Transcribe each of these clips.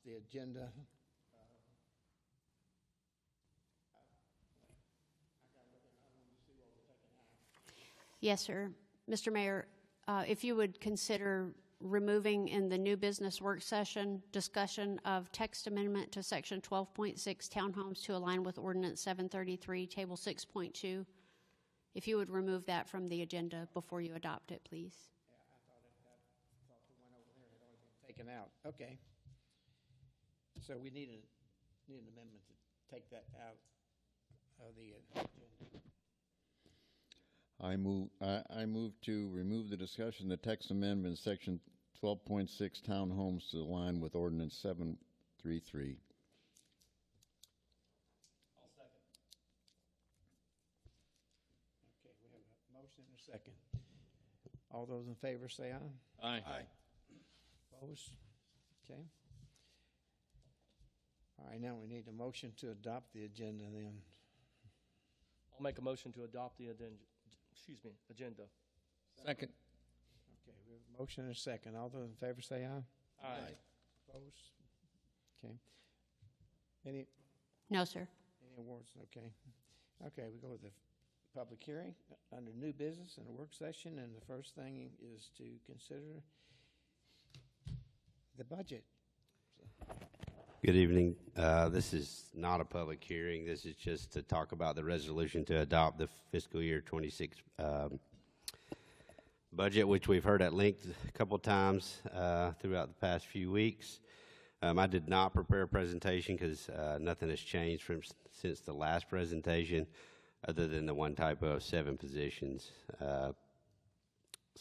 the agenda. Yes, sir. Mr. Mayor, if you would consider removing in the new business work session discussion of text amendment to section 12.6 townhomes to align with ordinance 733, table 6.2. If you would remove that from the agenda before you adopt it, please. Yeah, I thought the one over there had already been taken out. Okay. So we need an amendment to take that out of the agenda. I move to remove the discussion, the text amendment, section 12.6 townhomes to align with ordinance 733. I'll second. Okay, we have a motion and a second. All those in favor say aye. Aye. Opposed? Okay. All right, now we need a motion to adopt the agenda then. I'll make a motion to adopt the agenda. Second. Okay, we have a motion and a second. All those in favor say aye. Aye. Opposed? Okay. Any No, sir. awards? Okay. Okay, we go to the public hearing under new business and a work session, and the first thing is to consider the budget. Good evening. This is not a public hearing. This is just to talk about the resolution to adopt the fiscal year 26 budget, which we've heard at length a couple times throughout the past few weeks. I did not prepare a presentation because nothing has changed since the last presentation, other than the one typo of 7 positions. So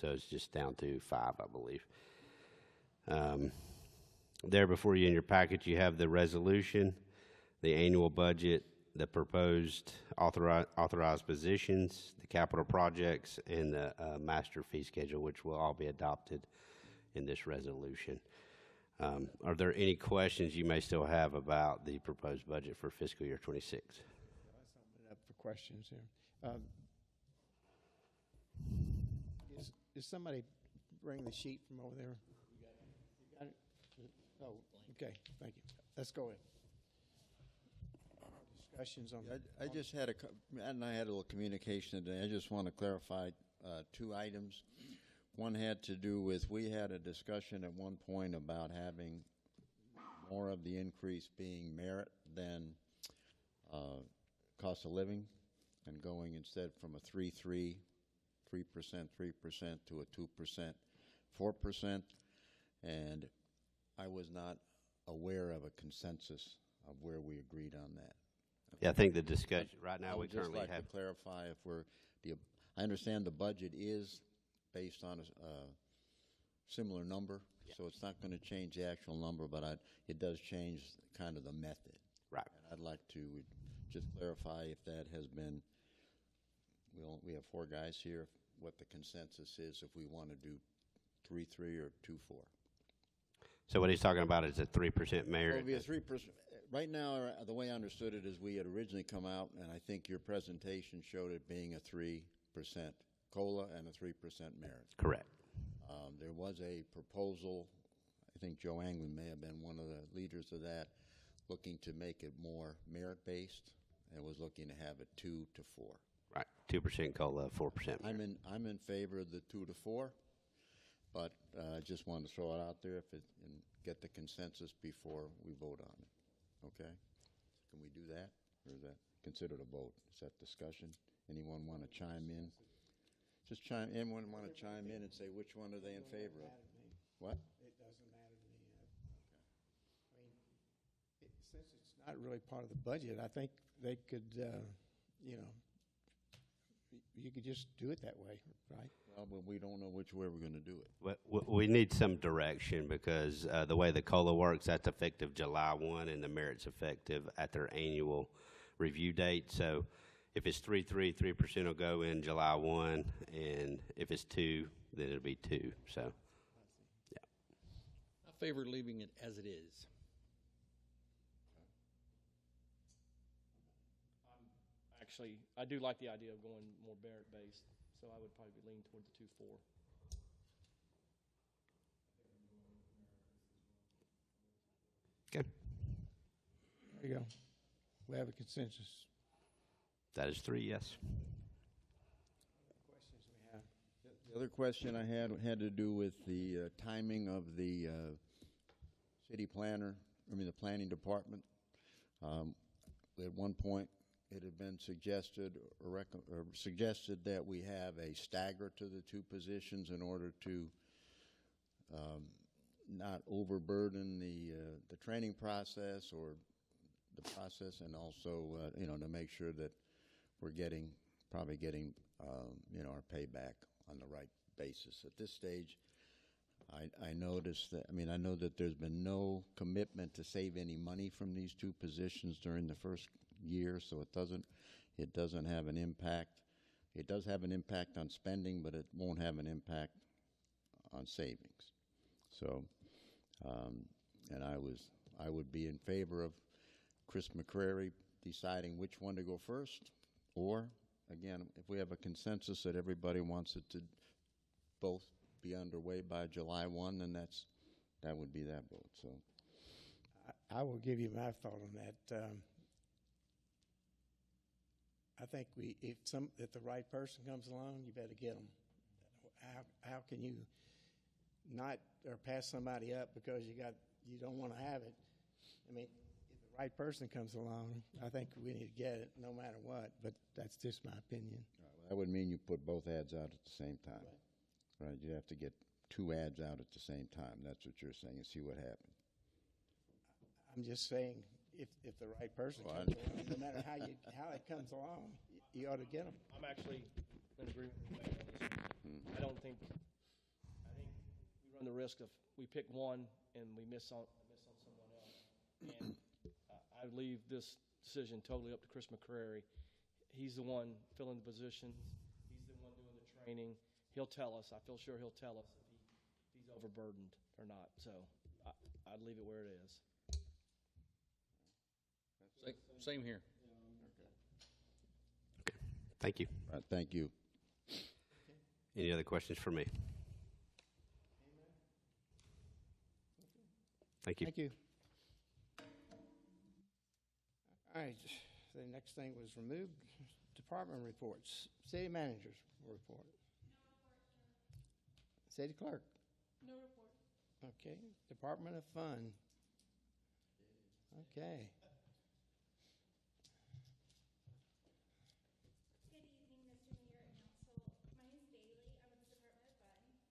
it's just down to 5, I believe. There before you in your package, you have the resolution, the annual budget, the proposed authorized positions, the capital projects, and the master fee schedule, which will all be adopted in this resolution. Are there any questions you may still have about the proposed budget for fiscal year 26? Let's open it up for questions here. Is somebody bring the sheet from over there? You got it? Oh, okay, thank you. Let's go ahead. Discussions on. I just had Matt and I had a little communication today. I just want to clarify 2 items. One had to do with, we had a discussion at one point about having more of the increase being merit than cost of living, and going instead from a 3% to a 2%, 4%, and I was not aware of a consensus of where we agreed on that. Yeah, I think the discussion right now, I we would just currently like have. to clarify if I understand the budget is based on a similar number, so it's not going to change the actual number, but it does change kind of the method. Right. And I'd like to just clarify if that has been. We have 4 guys here. What the consensus is, if we want to do 3-3 or 2-4. So what he's talking about is a 3% merit. It will be a 3%. Right now, the way I understood it is we had originally come out, and I think your presentation showed it being a 3% COLA and a 3% merit. Correct. There was a proposal, I think Joe Anglin may have been one of the leaders of that, looking to make it more merit-based, and was looking to have it 2 to 4. Right. 2% COLA, 4% merit. I'm in favor of the 2 to 4. But I just wanted to throw it out there and get the consensus before we vote on it. Okay? Can we do that? Or is that considered a vote? Is that discussion? Anyone want to chime in? Just anyone want to chime in and say which one are they in favor of? What? It doesn't matter to me. I mean, since it's not really part of the budget, I think they could, you could just do it that way, right? Well, but we don't know which way we're going to do it. We need some direction because the way the COLA works, that's effective July 1, and the merit's effective at their annual review date. So if it's 3% will go in July 1, and if it's 2, then it'll be 2. So, yeah. I favor leaving it as it is. Actually, I do like the idea of going more merit-based, so I would probably lean toward the 2-4. Okay. There you go. We have a consensus. That is 3 yes. Questions we have? The other question I had to do with the timing of the city planner, the planning department. At one point, it had been suggested that we have a stagger to the two positions in order to not overburden the training process or the process, and also to make sure that we're probably getting our payback on the right basis. At this stage, I noticed that, I know that there's been no commitment to save any money from these two positions during the first year, so it doesn't have an impact. It does have an impact on spending, but it won't have an impact on savings. So, and I would be in favor of Chris McCrary deciding which one to go first, or again, if we have a consensus that everybody wants it to both be underway by July 1, then that would be that vote. So I will give you my thought on that. I think if the right person comes along, you better get them. How can you not or pass somebody up because you don't want to have it? If the right person comes along, I think we need to get it no matter what. But that's just my opinion. that would mean you put both ads out at the same time. Right? You have to get 2 ads out at the same time. That's what you're saying, and see what happens. I'm just saying, if the right person comes along, no matter how it comes along, you ought to get them. I'm actually in agreement with you on this. I think we run the risk of we pick one and we miss on someone else. And I leave this decision totally up to Chris McCrary. He's the one filling the position. He's the one doing the training. He'll tell us. I feel sure he'll tell us if he's overburdened or not. So I'd leave it where it is. Same here. Thank you. All right, thank you. Any other questions for me? Thank you. Thank you. All right, the next thing was remove department reports. City managers report. City clerk. No report. Okay. Department of Fund. Okay. Good evening, Mr. Mayor and Council. My name is Bailey. I'm with the Department of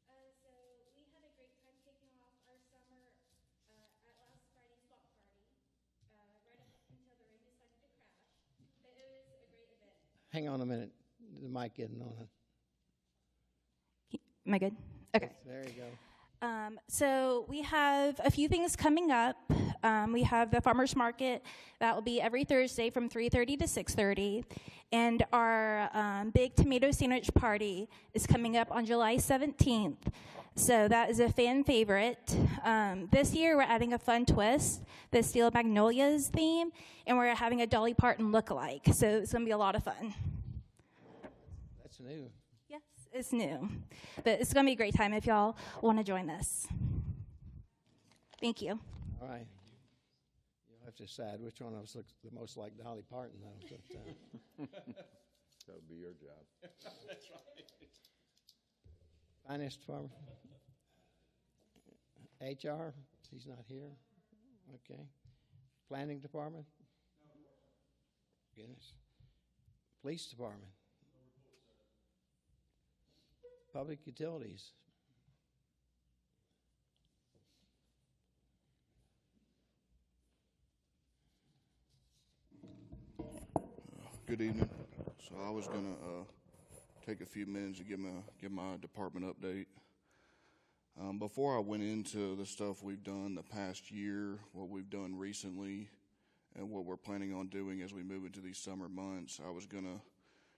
Fund. So we had a great time kicking off our summer at last Friday's block party, right up until the rain decided to crash. But it was a great event. Hang on a minute. The mic isn't on. Am I good? Okay. There you go. So we have a few things coming up. We have the farmers market that will be every Thursday from 3:30 to 6:30, and our big tomato sandwich party is coming up on July 17th. So that is a fan favorite. This year we're adding a fun twist, the Steel Magnolias theme, and we're having a Dolly Parton look-alike. So it's going to be a lot of fun. That's new. Yes, it's new, but it's going to be a great time if y'all want to join us. Thank you. All right. You'll have to decide which one of us looks the most like Dolly Parton, though. But, That would be your job. That's right. Finance Department. HR, he's not here. Okay. Planning Department. Goodness. Police Department. Public Utilities. Good evening. So I was gonna take a few minutes to give my department update. Before I went into the stuff we've done the past year, what we've done recently, and what we're planning on doing as we move into these summer months, I was gonna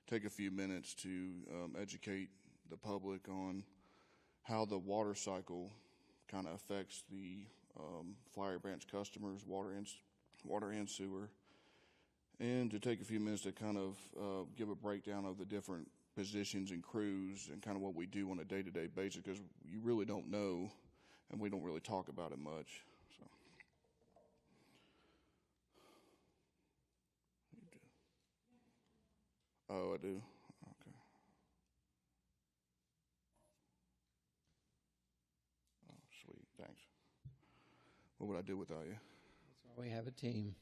take a few minutes to educate the public on how the water cycle kind of affects the Flowery Branch customers, water and sewer. And to take a few minutes to kind of give a breakdown of the different positions and crews and kind of what we do on a day-to-day basis, because you really don't know, and we don't really talk about it much. Oh, I do? Okay. Oh, sweet, thanks. What would I do without you? That's why we have a team.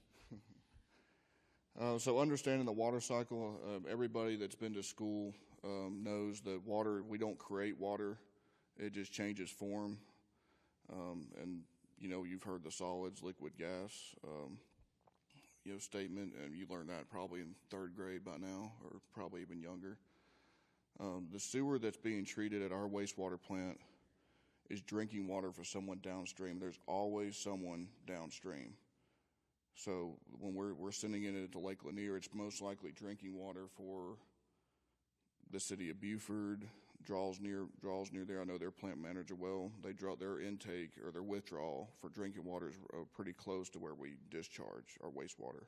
So understanding the water cycle, everybody that's been to school knows that water, we don't create water, it just changes form. And, you know, you've heard the solids, liquid, gas, statement, and you learned that probably in third grade by now, or probably even younger. The sewer that's being treated at our wastewater plant is drinking water for someone downstream. There's always someone downstream. So when we're sending it into Lake Lanier, it's most likely drinking water for the city of Beaufort, draws near there. I know their plant manager well. They draw their intake or their withdrawal for drinking water is pretty close to where we discharge our wastewater,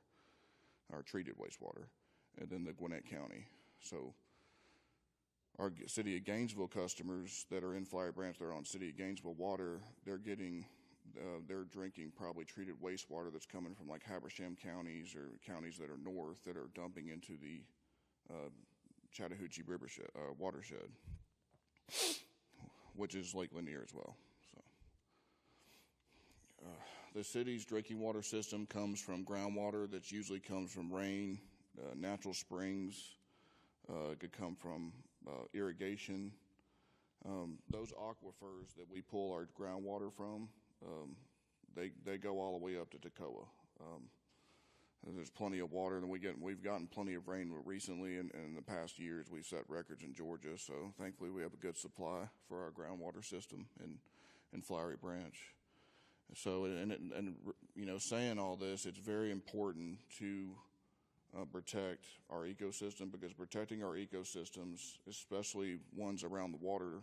our treated wastewater, and then the Gwinnett County. So our city of Gainesville customers that are in Flowery Branch, they're on city of Gainesville water, they're drinking probably treated wastewater that's coming from like Habersham counties or counties that are north that are dumping into the Chattahoochee River watershed, which is Lake Lanier as well. So, the city's drinking water system comes from groundwater that usually comes from rain, natural springs. It could come from irrigation. Those aquifers that we pull our groundwater from, they go all the way up to Toccoa. There's plenty of water, and we've gotten plenty of rain recently, and in the past years we've set records in Georgia. So thankfully we have a good supply for our groundwater system in Flowery Branch. So and saying all this, it's very important to protect our ecosystem, because protecting our ecosystems, especially ones around the water,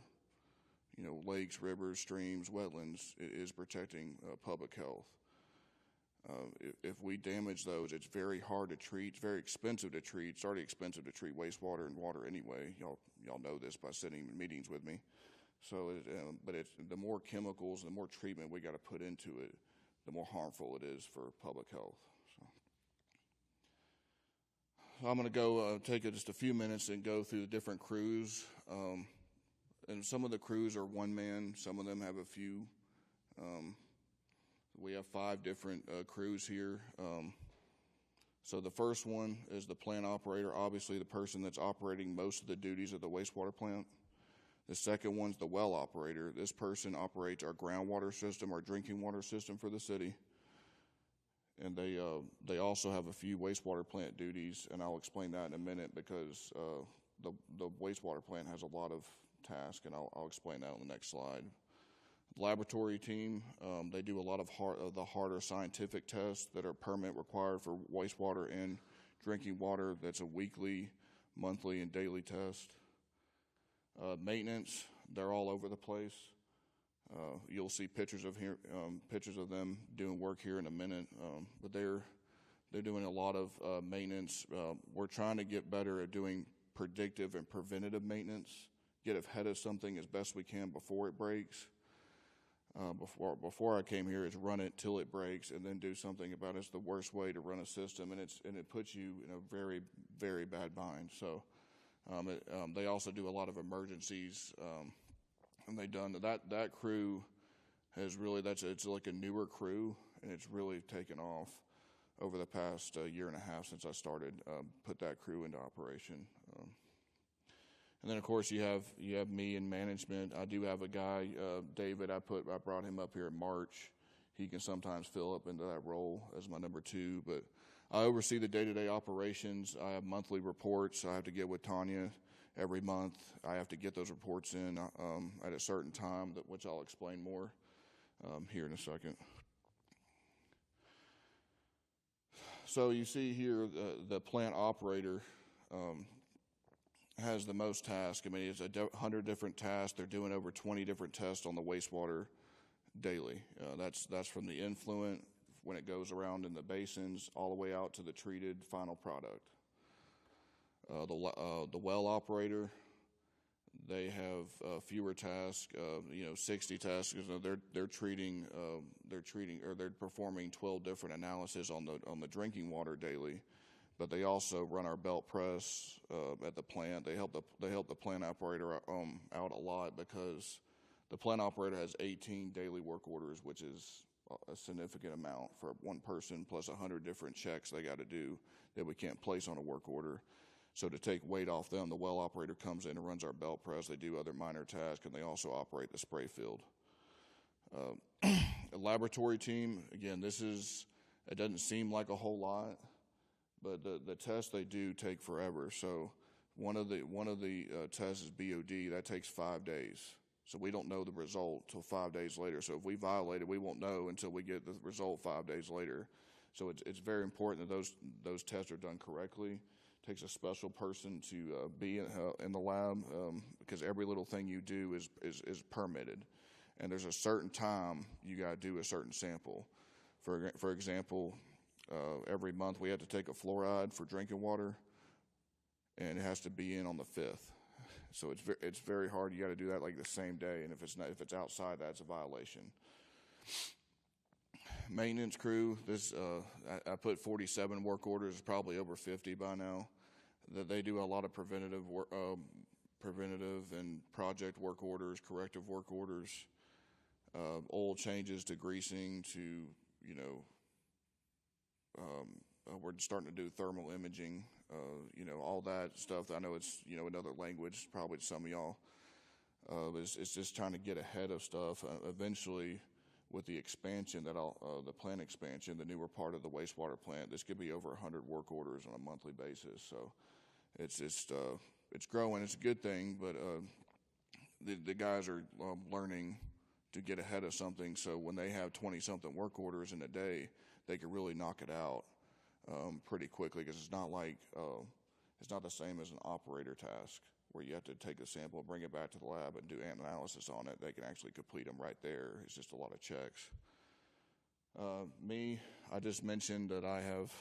lakes, rivers, streams, wetlands, is protecting public health. If we damage those, it's very hard to treat. It's very expensive to treat. It's already expensive to treat wastewater and water anyway. Y'all know this by sitting in meetings with me. So, but the more chemicals, the more treatment we got to put into it, the more harmful it is for public health. So I'm going to go take just a few minutes and go through the different crews. And some of the crews are one man. Some of them have a few. We have 5 different crews here. So the first one is the plant operator, obviously the person that's operating most of the duties of the wastewater plant. The second one's the well operator. This person operates our groundwater system, our drinking water system for the city. And they also have a few wastewater plant duties, and I'll explain that in a minute, because the wastewater plant has a lot of tasks, and I'll explain that on the next slide. Laboratory team, they do a lot of the harder scientific tests that are permit required for wastewater and drinking water. That's a weekly, monthly, and daily test. Maintenance, they're all over the place. You'll see pictures of them doing work here in a minute, but they're doing a lot of maintenance. We're trying to get better at doing predictive and preventative maintenance, get ahead of something as best we can before it breaks. Before I came here, is run it till it breaks and then do something about it. It's the worst way to run a system, and it puts you in a very, very bad bind. So they also do a lot of emergencies, and they done that crew has really it's like a newer crew, and it's really taken off over the past year and a half since I started put that crew into operation. And then, of course, you have me in management. I do have a guy, David. I brought him up here in March. He can sometimes fill up into that role as my number 2. But I oversee the day-to-day operations. I have monthly reports. I have to get with Tanya every month. I have to get those reports in at a certain time, which I'll explain more here in a second. So you see here the plant operator has the most tasks. I mean, it's 100 different tasks. They're doing over 20 different tests on the wastewater daily. That's from the influent, when it goes around in the basins, all the way out to the treated final product. The well operator, they have fewer tasks. 60 tasks. They're performing 12 different analyses on the drinking water daily. but they also run our belt press at the plant. They help the plant operator out a lot because the plant operator has 18 daily work orders, which is a significant amount for one person, plus 100 different checks they got to do that we can't place on a work order. So to take weight off them, the well operator comes in and runs our belt press. They do other minor tasks, and they also operate the spray field. A laboratory team, again, it doesn't seem like a whole lot, but the tests they do take forever. So one of the tests is BOD. That takes 5 days. So we don't know the result till 5 days later. So if we violate it, we won't know until we get the result 5 days later. So it's very important that those tests are done correctly. It takes a special person to be in the lab because every little thing you do is permitted. And there's a certain time you got to do a certain sample. For example, every month we have to take a fluoride for drinking water, and it has to be in on the 5th. So it's very hard. You got to do that like the same day, and if it's outside, that's a violation. Maintenance crew. I put 47 work orders. It's probably over 50 by now. That they do a lot of preventative and project work orders, corrective work orders, oil changes to greasing to we're starting to do thermal imaging. All that stuff. I know it's, another language, probably to some of y'all. It's just trying to get ahead of stuff. Eventually, with the expansion, the plant expansion, the newer part of the wastewater plant, this could be over 100 work orders on a monthly basis. So it's growing. It's a good thing, but the guys are learning to get ahead of something. So when they have 20-something work orders in a day, they can really knock it out pretty quickly because it's not like it's not the same as an operator task where you have to take a sample, bring it back to the lab, and do analysis on it. They can actually complete them right there. It's just a lot of checks. I just mentioned that I have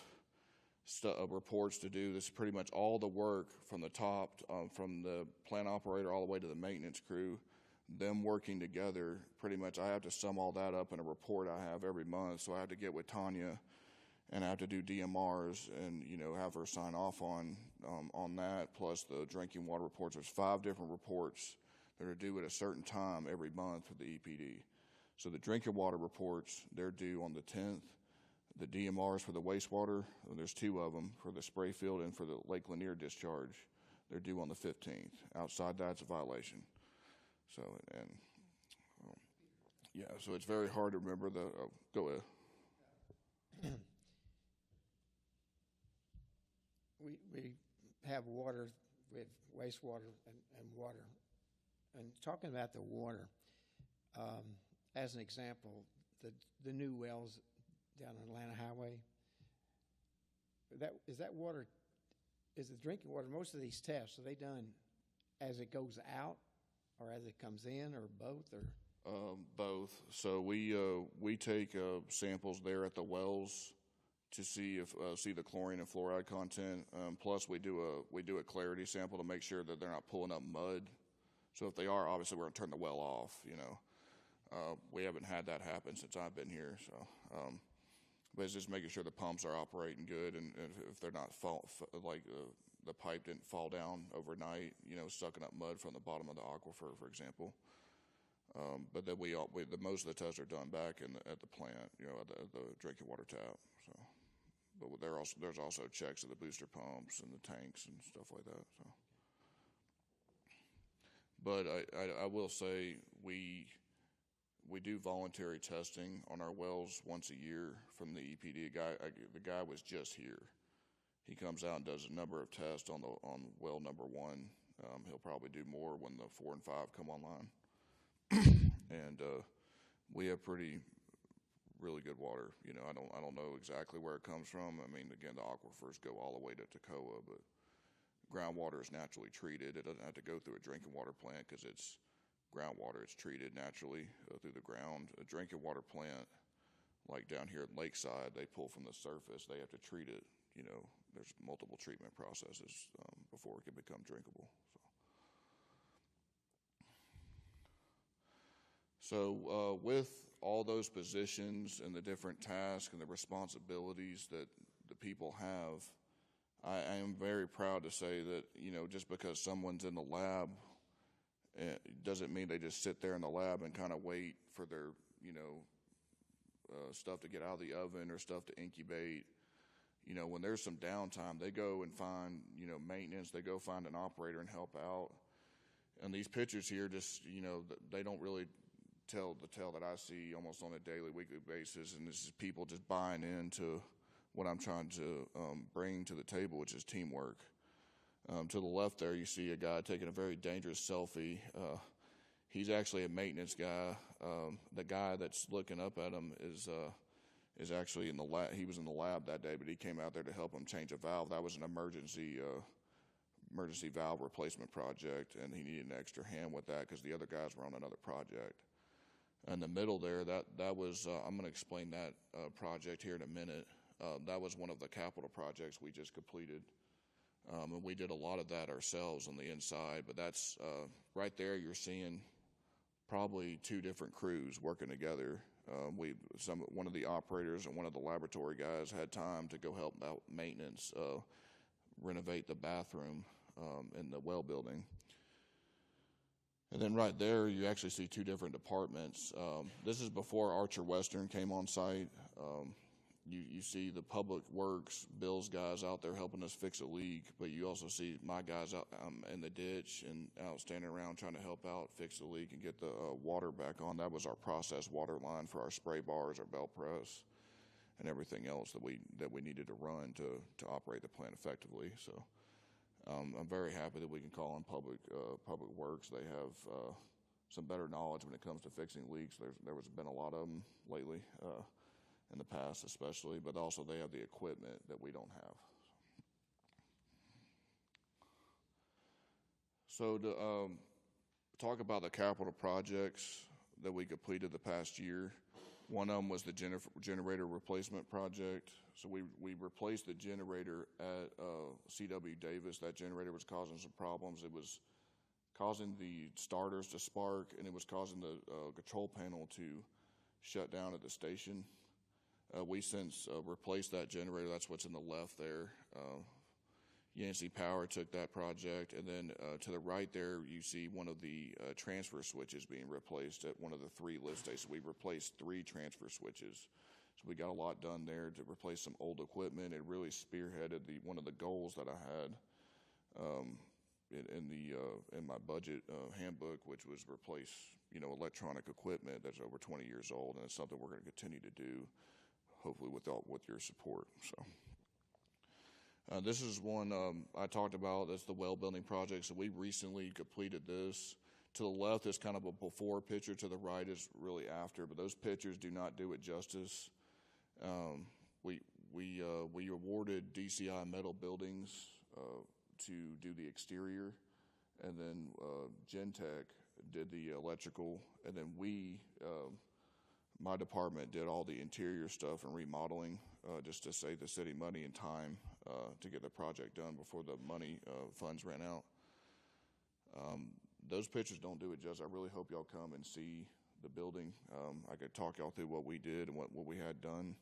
reports to do. This is pretty much all the work from the top, from the plant operator all the way to the maintenance crew, them working together. Pretty much I have to sum all that up in a report I have every month. So I have to get with Tanya, and I have to do DMRs and, have her sign off on that, plus the drinking water reports. There's 5 different reports that are due at a certain time every month for the EPD. So the drinking water reports, they're due on the 10th. The DMRs for the wastewater, there's 2 of them, for the spray field and for the Lake Lanier discharge, they're due on the 15th. Outside that, it's a violation. So, so it's very hard to remember go ahead. We have water with wastewater and water. And talking about the water, as an example, the new wells down on Atlanta Highway, is the drinking water, most of these tests, are they done as it goes out or as it comes in, or both? Or both. So we take samples there at the wells to see the chlorine and fluoride content. Plus, we do a clarity sample to make sure that they're not pulling up mud. So if they are, obviously we're going to turn the well off. We haven't had that happen since I've been here. So, but it's just making sure the pumps are operating good, and if they're not the pipe didn't fall down overnight, sucking up mud from the bottom of the aquifer, for example. But then most of the tests are done back at the plant, at the drinking water tap. So, but there's also checks of the booster pumps and the tanks and stuff like that. So, but I will say we do voluntary testing on our wells once a year from the EPD. The guy was just here. He comes out and does a number of tests on well number 1. He'll probably do more when the 4 and 5 come online. And we have really good water. I don't know exactly where it comes from. I mean, again, the aquifers go all the way to Toccoa, but groundwater is naturally treated. It doesn't have to go through a drinking water plant because it's groundwater. It's treated naturally through the ground. A drinking water plant, like down here at Lakeside, they pull from the surface. They have to treat it. There's multiple treatment processes before it can become drinkable. So with all those positions and the different tasks and the responsibilities that the people have, I am very proud to say that, just because someone's in the lab, doesn't mean they just sit there in the lab and kind of wait for their, stuff to get out of the oven or stuff to incubate. When there's some downtime, they go and find, maintenance. They go find an operator and help out. And these pictures here just, they don't really tell the tale that I see almost on a daily, weekly basis. And this is people just buying into what I'm trying to bring to the table, which is teamwork. To the left there, you see a guy taking a very dangerous selfie. He's actually a maintenance guy. The guy that's looking up at him is actually in the lab. He was in the lab that day, but he came out there to help him change a valve. That was an emergency valve replacement project, and he needed an extra hand with that because the other guys were on another project. In the middle there, that was I'm going to explain that project here in a minute. That was one of the capital projects we just completed. And we did a lot of that ourselves on the inside, but that's right there. You're seeing probably two different crews working together. One of the operators and one of the laboratory guys had time to go help out maintenance, renovate the bathroom in the well building. And then right there, you actually see two different departments. This is before Archer Western came on site. You see the public works, Bill's guys out there helping us fix a leak, but you also see my guys out in the ditch and out standing around trying to help out, fix the leak, and get the water back on. That was our process water line for our spray bars, our belt press, and everything else that we needed to run to operate the plant effectively. So I'm very happy that we can call on public works. They have some better knowledge when it comes to fixing leaks. There has been a lot of them lately. In the past especially, but also they have the equipment that we don't have. So to talk about the capital projects that we completed the past year, one of them was the generator replacement project. So we replaced the generator at C.W. Davis. That generator was causing some problems. It was causing the starters to spark, and it was causing the control panel to shut down at the station. We since replaced that generator. That's what's in the left there. Yancey Power took that project, and then to the right there, you see one of the transfer switches being replaced at one of the three lift stations. We replaced 3 transfer switches, so we got a lot done there to replace some old equipment. It really spearheaded one of the goals that I had in my budget handbook, which was replace electronic equipment that's over 20 years old, and it's something we're going to continue to do. Hopefully with your support. So this is one I talked about. That's the well building project. So we recently completed this. To the left is kind of a before picture. To the right is really after. But those pictures do not do it justice. We awarded DCI Metal Buildings to do the exterior, and then Gentech did the electrical, and then my department did all the interior stuff and remodeling just to save the city money and time to get the project done before the funds ran out. Those pictures don't do it justice. I really hope y'all come and see the building. I could talk y'all through what we did and what we had done,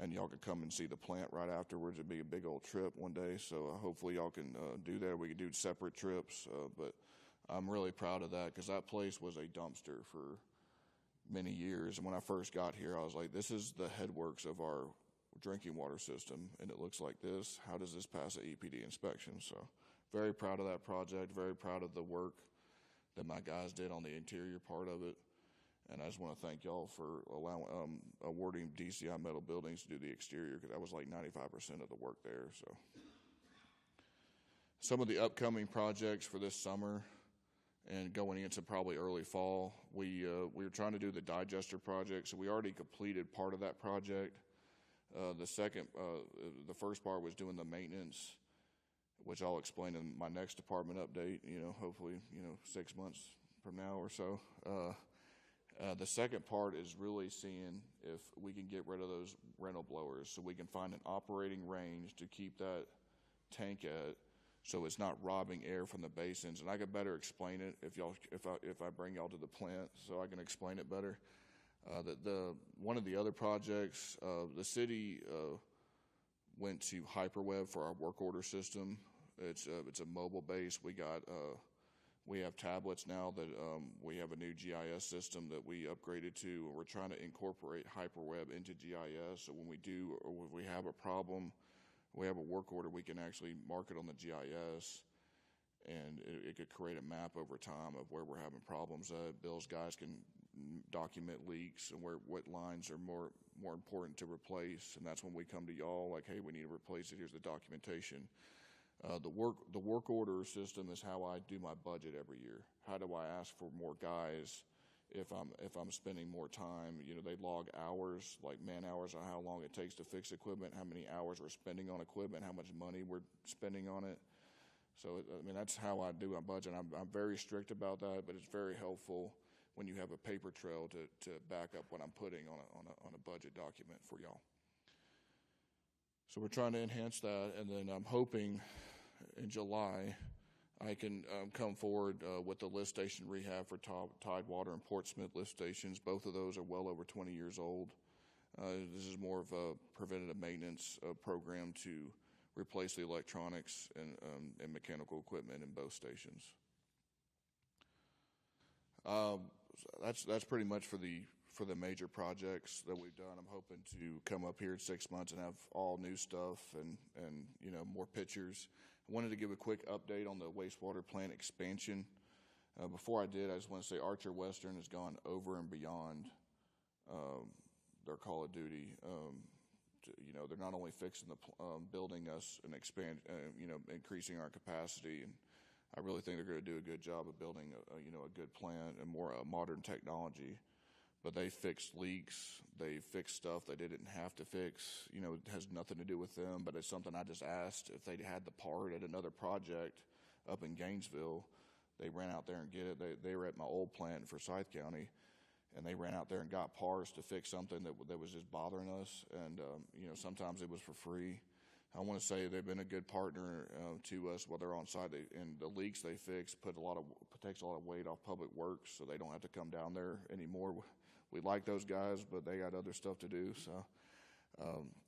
and y'all could come and see the plant right afterwards. It'd be a big old trip one day, so hopefully y'all can do that. We could do separate trips, but I'm really proud of that because that place was a dumpster for many years. And when I first got here, I was like, this is the headworks of our drinking water system, and it looks like this. How does this pass an EPD inspection? So very proud of that project, very proud of the work that my guys did on the interior part of it. And I just want to thank y'all for awarding DCI Metal Buildings to do the exterior, because that was like 95% of the work there. So some of the upcoming projects for this summer and going into probably early fall, we were trying to do the digester project. So we already completed part of that project. The first part was doing the maintenance, which I'll explain in my next department update, hopefully, 6 months from now or so. The second part is really seeing if we can get rid of those rental blowers so we can find an operating range to keep that tank at, so it's not robbing air from the basins. And I could better explain it if I bring y'all to the plant, so I can explain it better. One of the other projects, the city went to Hyperweb for our work order system. It's a mobile base. We have tablets now that we have a new GIS system that we upgraded to. We're trying to incorporate Hyperweb into GIS, so when we do, or when we have a problem, we have a work order, we can actually mark it on the GIS, and it could create a map over time of where we're having problems. Bill's guys can document leaks and what lines are more important to replace, and that's when we come to y'all like, hey, we need to replace it. Here's the documentation. The work order system is how I do my budget every year. How do I ask for more guys if I'm spending more time? You know, they log hours, like man hours, on how long it takes to fix equipment, how many hours we're spending on equipment, how much money we're spending on it. So I mean, that's how I do my budget. I'm very strict about that, but it's very helpful when you have a paper trail to back up what I'm putting on a budget document for y'all. So we're trying to enhance that, and then I'm hoping in July I can come forward with the lift station rehab for Tidewater and Portsmouth lift stations. Both of those are well over 20 years old. This is more of a preventative maintenance program to replace the electronics and mechanical equipment in both stations. That's pretty much for the major projects that we've done. I'm hoping to come up here in 6 months and have all new stuff and you know, more pictures. I wanted to give a quick update on the wastewater plant expansion. Before I did, I just want to say Archer Western has gone over and beyond their call of duty. You know, they're not only fixing the building us and you know, increasing our capacity, and I really think they're going to do a good job of building you know, a good plant and more modern technology. But they fixed leaks, they fixed stuff they didn't have to fix. You know, it has nothing to do with them, but it's something I just asked if they had the part at another project up in Gainesville. They ran out there and get it. They were at my old plant in Forsyth County, and they ran out there and got parts to fix something that was just bothering us. And you know, sometimes it was for free. I want to say they've been a good partner to us while they're on site. And the leaks they fix takes a lot of weight off Public Works, so they don't have to come down there anymore. We like those guys, but they got other stuff to do. So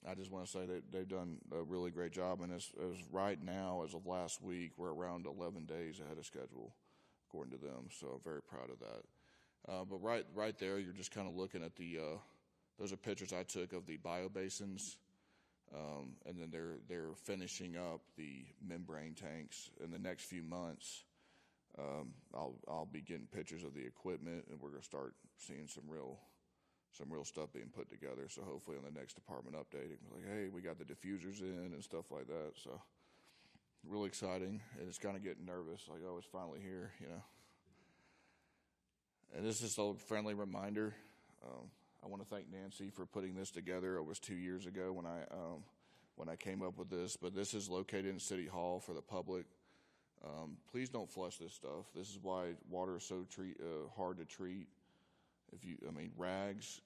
I just want to say that they've done a really great job. And as right now, as of last week, we're around 11 days ahead of schedule, according to them. So I'm very proud of that. But right there, you're just kind of looking at those are pictures I took of the biobasins. And then they're finishing up the membrane tanks in the next few months. I'll be getting pictures of the equipment, and we're gonna start seeing some real stuff being put together. So hopefully on the next department update, it can be like, hey, we got the diffusers in and stuff like that. So really exciting, and it's kind of getting nervous, like, oh, it's finally here, you know. And this is a friendly reminder. I want to thank Nancy for putting this together. It was 2 years ago when I came up with this, but this is located in City Hall for the public. Please don't flush this stuff. This is why water is so hard to treat. Rags,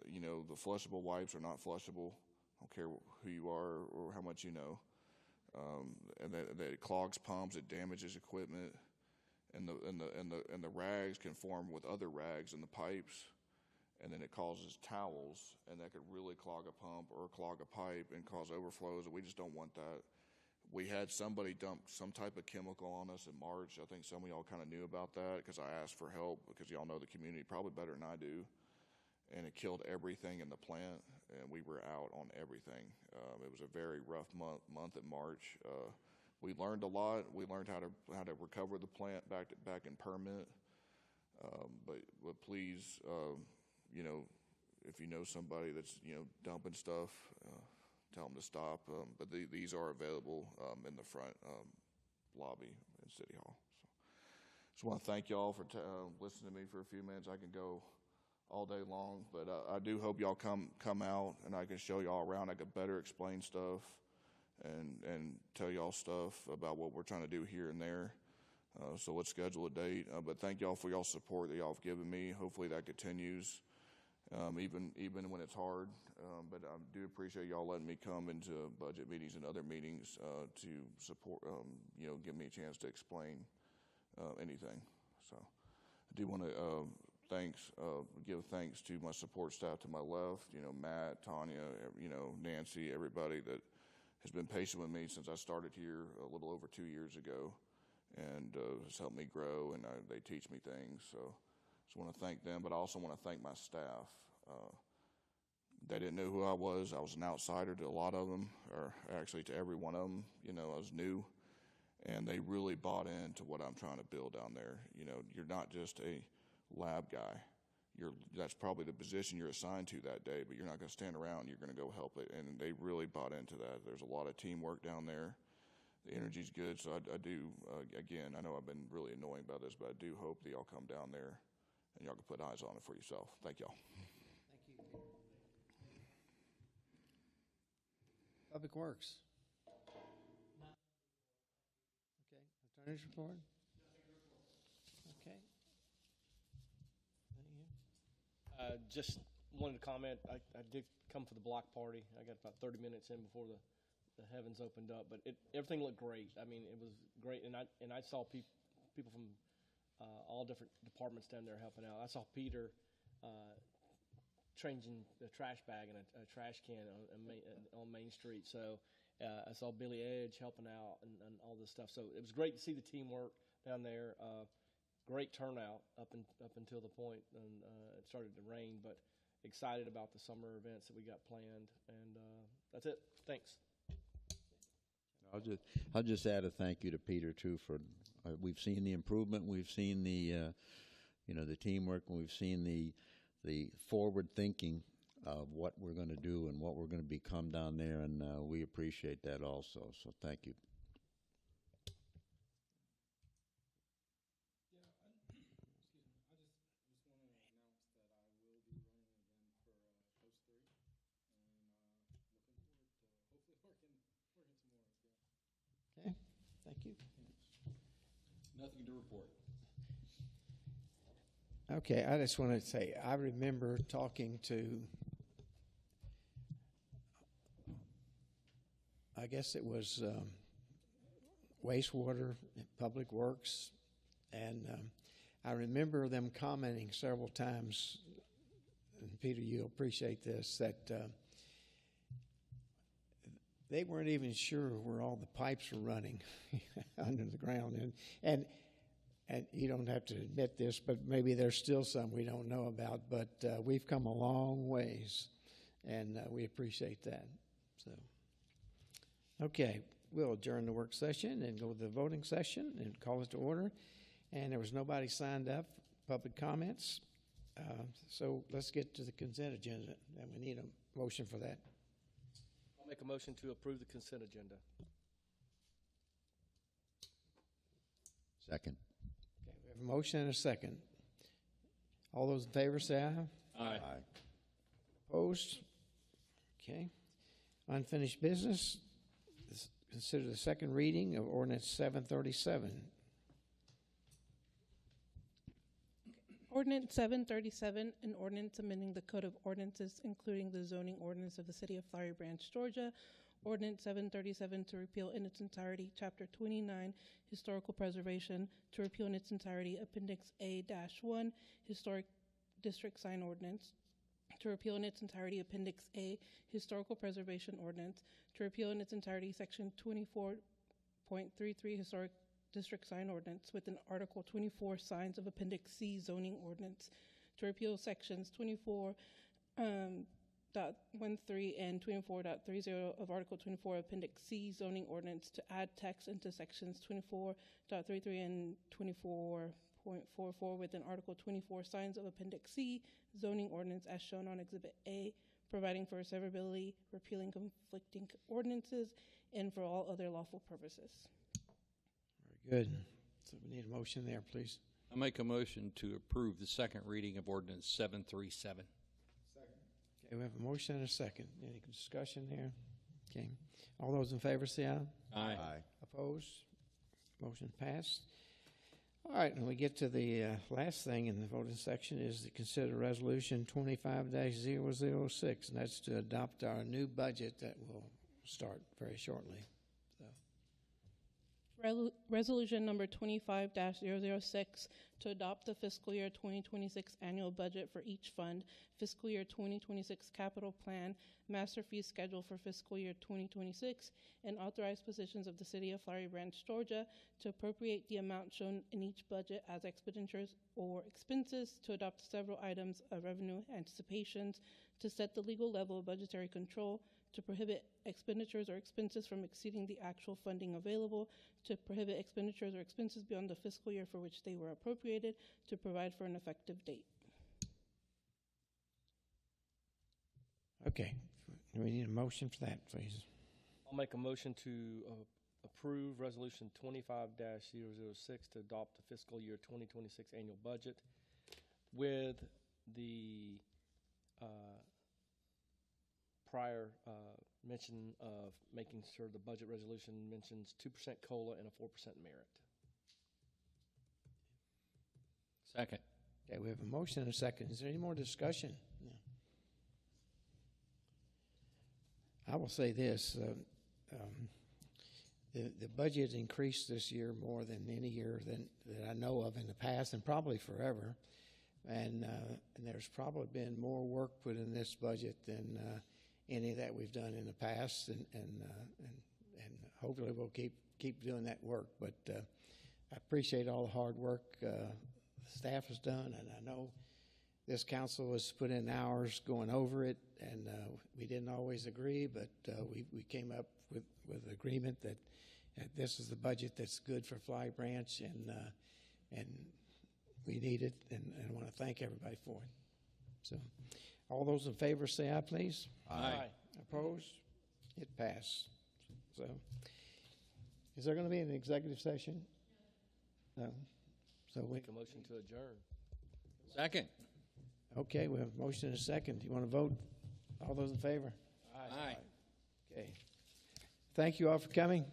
you know, the flushable wipes are not flushable. I don't care who you are or how much you know. And that it clogs pumps, it damages equipment, and the rags can form with other rags in the pipes, and then it causes towels, and that could really clog a pump or clog a pipe and cause overflows, and we just don't want that. We had somebody dump some type of chemical on us in March. I think some of y'all kind of knew about that because I asked for help, because y'all know the community probably better than I do. And it killed everything in the plant, and we were out on everything. It was a very rough month in March. We learned a lot. We learned how to recover the plant back in permit. But please, you know, if you know somebody that's, you know, dumping stuff, tell them to stop. But these are available in the front lobby in City Hall. So just want to thank y'all for listening to me for a few minutes. I can go all day long, but I do hope y'all come out and I can show y'all around. I can better explain stuff and tell y'all stuff about what we're trying to do here and there. So let's schedule a date. But thank y'all for y'all support that y'all have given me. Hopefully that continues. Even when it's hard, but I do appreciate y'all letting me come into budget meetings and other meetings to support, you know, give me a chance to explain anything. So I do want to give thanks to my support staff to my left, you know, Matt, Tanya, you know, Nancy, everybody that has been patient with me since I started here a little over 2 years ago, and has helped me grow, and they teach me things. So just want to thank them, but I also want to thank my staff. They didn't know who I was. I was an outsider to a lot of them, or actually to every one of them. You know, I was new, and they really bought into what I'm trying to build down there. You know, you're not just a lab guy. That's probably the position you're assigned to that day, but you're not going to stand around. You're going to go help it, and they really bought into that. There's a lot of teamwork down there. The energy's good, so I do, again, I know I've been really annoying about this, but I do hope that y'all come down there and y'all can put eyes on it for yourself. Thank y'all. Public Works. Okay, attorney's report? Okay. Just wanted to comment. I did come for the block party. I got about 30 minutes in before the heavens opened up, but everything looked great. I mean, it was great, and I saw people from all different departments down there helping out. I saw Peter changing a trash bag and a trash can on Main Street. So I saw Billy Edge helping out and all this stuff. So it was great to see the teamwork down there. Great turnout up until the point and it started to rain, but excited about the summer events that we got planned. And that's it. Thanks. I'll just add a thank you to Peter too for we've seen the improvement, we've seen the the teamwork, and we've seen the forward thinking of what we're going to do and what we're going to become down there, and we appreciate that also. So thank you. Okay, thank you. Nothing to report. Okay, I just want to say, I remember talking to, I guess it was wastewater, Public Works, and I remember them commenting several times, and Peter, you'll appreciate this, that they weren't even sure where all the pipes were running under the ground. And you don't have to admit this, but maybe there's still some we don't know about. But we've come a long ways, and we appreciate that. So, okay, we'll adjourn the work session and go to the voting session and call it to order. And there was nobody signed up for public comments. So let's get to the consent agenda, and we need a motion for that. I'll make a motion to approve the consent agenda. Second. Okay, we have a motion and a second. All those in favor say aye. Aye. Opposed? Okay. Unfinished business. Consider the second reading of ordinance 737. Ordinance 737, an ordinance amending the Code of Ordinances, including the zoning ordinance of the City of Flowery Branch, Georgia. Ordinance 737 to repeal in its entirety Chapter 29, Historical Preservation, to repeal in its entirety Appendix A-1, Historic District Sign Ordinance, to repeal in its entirety Appendix A, Historical Preservation Ordinance, to repeal in its entirety Section 24.33, Historic District Sign Ordinance, within Article 24, Signs of Appendix C, Zoning Ordinance, to repeal Sections 24.13 and 24.30 of Article 24, Appendix C, Zoning Ordinance, to add text into Sections 24.33 and 24.44 within Article 24, Signs of Appendix C, Zoning Ordinance, as shown on Exhibit A, providing for severability, repealing conflicting ordinances, and for all other lawful purposes. Very good. So we need a motion there, please. I make a motion to approve the second reading of ordinance 737. Okay, we have a motion and a second. Any discussion here? Okay. All those in favor say aye. Aye. Opposed? Motion passed. All right, and we get to the last thing in the voting section is to consider resolution 25-006, and that's to adopt our new budget that will start very shortly. Resolution number 25-006 to adopt the fiscal year 2026 annual budget for each fund, fiscal year 2026 capital plan, master fee schedule for fiscal year 2026, and authorize positions of the City of Flowery Branch, Georgia, to appropriate the amount shown in each budget as expenditures or expenses, to adopt several items of revenue anticipations, to set the legal level of budgetary control, to prohibit expenditures or expenses from exceeding the actual funding available, to prohibit expenditures or expenses beyond the fiscal year for which they were appropriated, to provide for an effective date. Okay, we need a motion for that, please. I'll make a motion to approve Resolution 25-006 to adopt the fiscal year 2026 annual budget with the prior mention of making sure the budget resolution mentions 2% COLA and a 4% merit. Second. Okay, we have a motion and a second. Is there any more discussion? No. I will say this, the budget increased this year more than any year that I know of in the past, and probably forever. And there's probably been more work put in this budget than any that we've done in the past, and hopefully we'll keep doing that work. But I appreciate all the hard work the staff has done, and I know this council has put in hours going over it, and we didn't always agree, but we came up with agreement that this is the budget that's good for Flowery Branch, and we need it, and I want to thank everybody for it. So, all those in favor say aye, please. Aye. Opposed? It passed. So, is there going to be an executive session? No. So we Make a motion to adjourn. Second. okay. We have a motion and a second. Do you want to vote? All those in favor? Aye. Okay. Thank you all for coming.